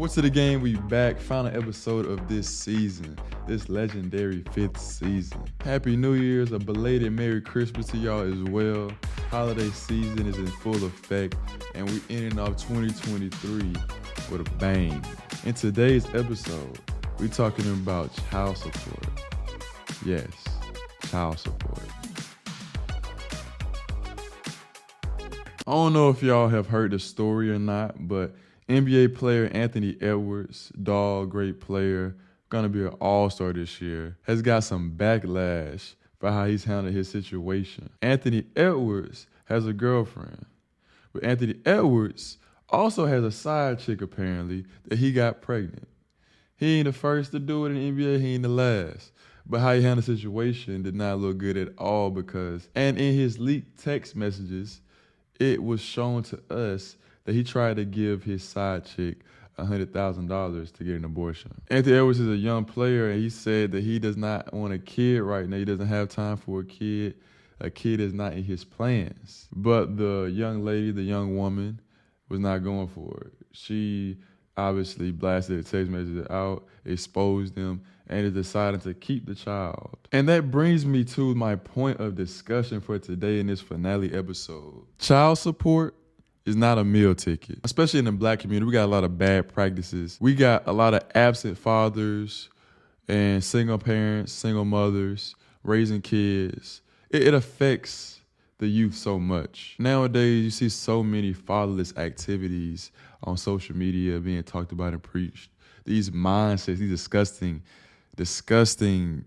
Once to the game, we back. Final episode of this season, this legendary 5th season. Happy New Year's, a belated Merry Christmas to y'all as well. Holiday season is in full effect, and we ending off 2023 with a bang. In today's episode, we're talking about child support. Yes, child support. I don't know if y'all have heard the story or not, but NBA player Anthony Edwards, great player, gonna be an all-star this year, has got some backlash for how he's handled his situation. Anthony Edwards has a girlfriend, but Anthony Edwards also has a side chick apparently that he got pregnant. He ain't the first to do it in the NBA, he ain't the last. But how he handled the situation did not look good at all and in his leaked text messages, it was shown to us that he tried to give his side chick $100,000 to get an abortion. Anthony Edwards is a young player, and he said that he does not want a kid right now. He doesn't have time for a kid. A kid is not in his plans. But the young lady, the young woman, was not going for it. She obviously blasted the text messages out, exposed them, and is deciding to keep the child. And that brings me to my point of discussion for today in this finale episode. Child support is not a meal ticket. Especially in the Black community, we got a lot of bad practices. We got a lot of absent fathers and single parents, single mothers, raising kids. It affects the youth so much. Nowadays, you see so many fatherless activities on social media being talked about and preached. These mindsets, these disgusting,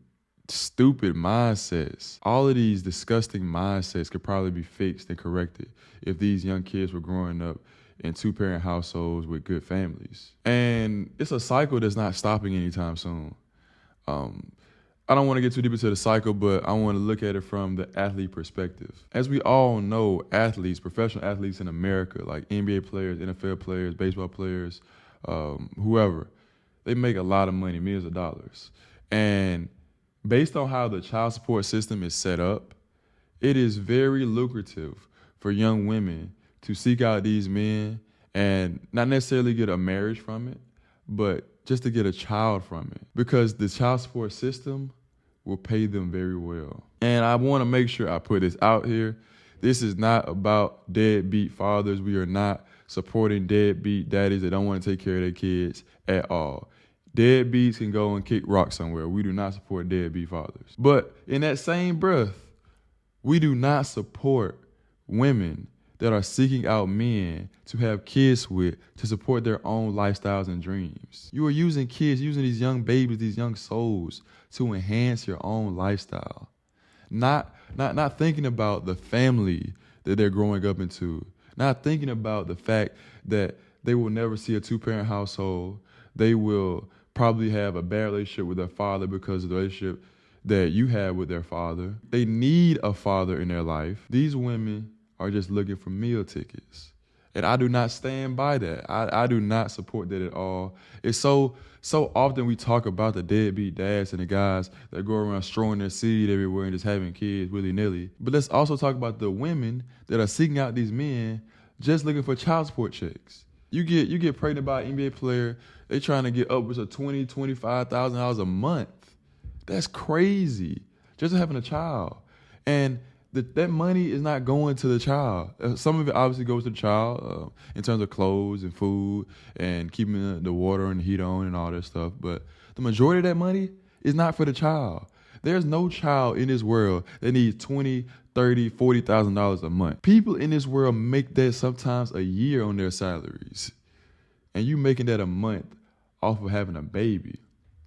stupid mindsets. All of these disgusting mindsets could probably be fixed and corrected if these young kids were growing up in two-parent households with good families. And it's a cycle that's not stopping anytime soon. I don't want to get too deep into the cycle, but I want to look at it from the athlete perspective. As we all know, athletes, professional athletes in America, like NBA players, NFL players, baseball players, whoever, they make a lot of money, millions of dollars. And based on how the child support system is set up, it is very lucrative for young women to seek out these men and not necessarily get a marriage from it, but just to get a child from it, because the child support system will pay them very well. And I want to make sure I put this out here. This is not about deadbeat fathers. We are not supporting deadbeat daddies that don't want to take care of their kids at all. Deadbeats can go and kick rocks somewhere. We do not support deadbeat fathers. But in that same breath, we do not support women that are seeking out men to have kids with to support their own lifestyles and dreams. You are using kids, using these young babies, these young souls to enhance your own lifestyle. Not thinking about the family that they're growing up into. Not thinking about the fact that they will never see a two-parent household. They will probably have a bad relationship with their father because of the relationship that you have with their father. They need a father in their life. These women are just looking for meal tickets. And I do not stand by that. I do not support that at all. It's so often we talk about the deadbeat dads and the guys that go around strowing their seed everywhere and just having kids willy-nilly. But let's also talk about the women that are seeking out these men just looking for child support checks. You get pregnant by an NBA player, they trying to get upwards of $20,000, $25,000 a month. That's crazy, just having a child. And that money is not going to the child. Some of it obviously goes to the child in terms of clothes and food and keeping the water and the heat on and all that stuff. But the majority of that money is not for the child. There's no child in this world that needs $20,000, $30,000, $40,000 a month. People in this world make that sometimes a year on their salaries. And you making that a month off of having a baby.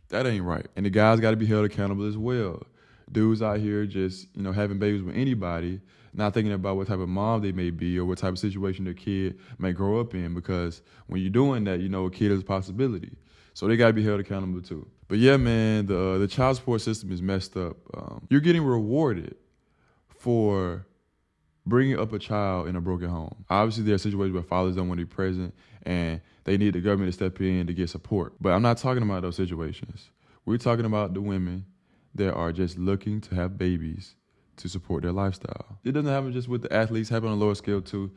That ain't right. And the guys got to be held accountable as well. Dudes out here just, having babies with anybody, not thinking about what type of mom they may be or what type of situation their kid may grow up in, because when you're doing that, a kid is a possibility. So they got to be held accountable too. But yeah, man, the child support system is messed up. You're getting rewarded for bringing up a child in a broken home. Obviously, there are situations where fathers don't want to be present and they need the government to step in to get support. But I'm not talking about those situations. We're talking about the women that are just looking to have babies to support their lifestyle. It doesn't happen just with the athletes, it happens on a lower scale too.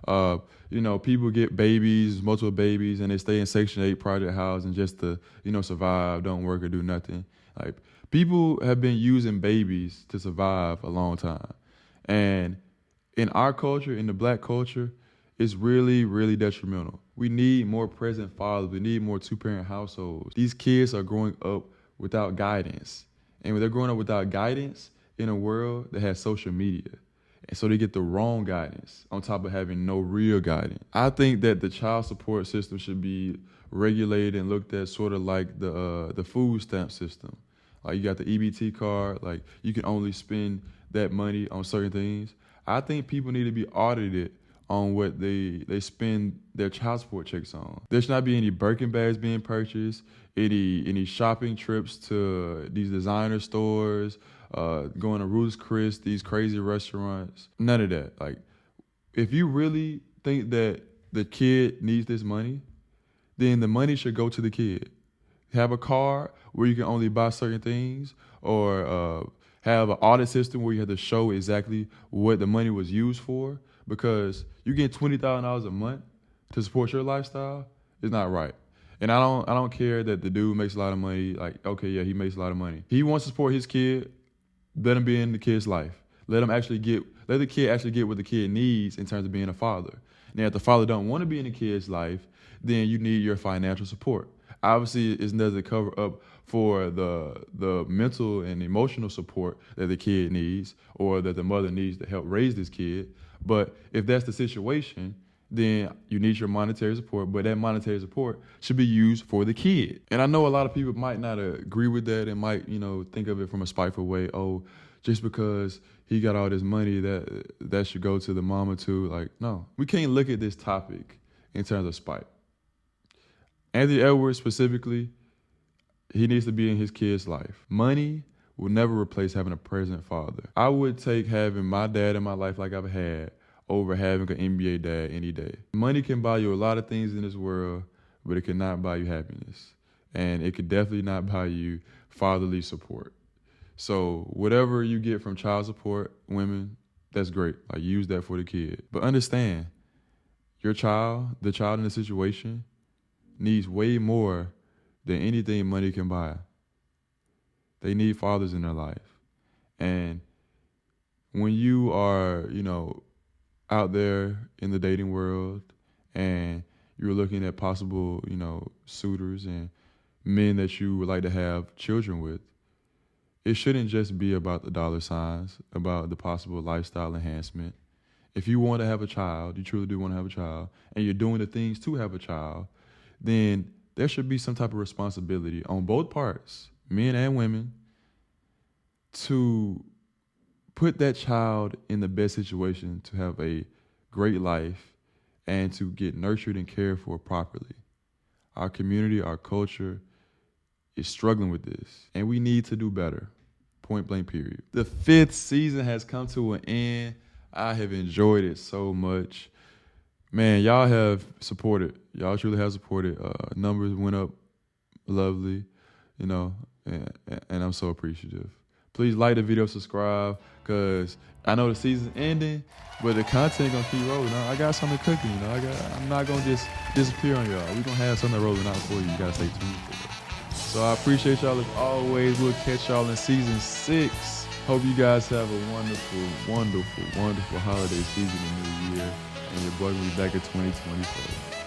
People get babies, multiple babies, and they stay in Section 8 project housing just to, survive, don't work or do nothing. Like, people have been using babies to survive a long time. And in our culture, in the Black culture, it's really, really detrimental. We need more present fathers. We need more two-parent households. These kids are growing up without guidance. And when they're growing up without guidance in a world that has social media, and so they get the wrong guidance on top of having no real guidance. I think that the child support system should be regulated and looked at sort of like the food stamp system. Like, you got the EBT card, like you can only spend that money on certain things. I think people need to be audited on what they spend their child support checks on. There should not be any Birkin bags being purchased, any shopping trips to these designer stores, going to Ruth's Chris, these crazy restaurants. None of that. Like, if you really think that the kid needs this money, then the money should go to the kid. Have a card where you can only buy certain things, or have an audit system where you have to show exactly what the money was used for, because you get $20,000 a month to support your lifestyle. It's not right. And I don't care that the dude makes a lot of money. Like, okay, yeah, he makes a lot of money. He wants to support his kid. Let him be in the kid's life. Let the kid actually get what the kid needs in terms of being a father. Now, if the father don't want to be in the kid's life, then you need your financial support. Obviously, it doesn't cover up for the mental and emotional support that the kid needs, or that the mother needs to help raise this kid. But if that's the situation, then you need your monetary support, but that monetary support should be used for the kid. And I know a lot of people might not agree with that and might, think of it from a spiteful way. Oh, just because he got all this money, that should go to the mama too. Like, no, we can't look at this topic in terms of spite. Anthony Edwards specifically, he needs to be in his kid's life. Money will never replace having a present father. I would take having my dad in my life like I've had over having an NBA dad any day. Money can buy you a lot of things in this world, but it cannot buy you happiness. And it could definitely not buy you fatherly support. So whatever you get from child support, women, that's great. Like, use that for the kid. But understand, the child in the situation needs way more than anything money can buy. They need fathers in their life. And when you are, out there in the dating world and you're looking at possible, suitors and men that you would like to have children with, it shouldn't just be about the dollar signs, about the possible lifestyle enhancement. If you want to have a child, you truly do want to have a child, and you're doing the things to have a child, then there should be some type of responsibility on both parts, men and women, to put that child in the best situation to have a great life and to get nurtured and cared for properly. Our community, our culture is struggling with this, and we need to do better. Point blank, period. The 5th season has come to an end. I have enjoyed it so much. Man, y'all have supported. Y'all truly have supported. Numbers went up lovely, and I'm so appreciative. Please like the video, subscribe, because I know the season's ending, but the content gonna keep rolling. I got something cooking, I'm not gonna just disappear on y'all. We're gonna have something rolling out for you. You gotta stay tuned for it. So I appreciate y'all as always. We'll catch y'all in season 6. Hope you guys have a wonderful, wonderful, wonderful holiday season and new year. And your boy will be back in 2024.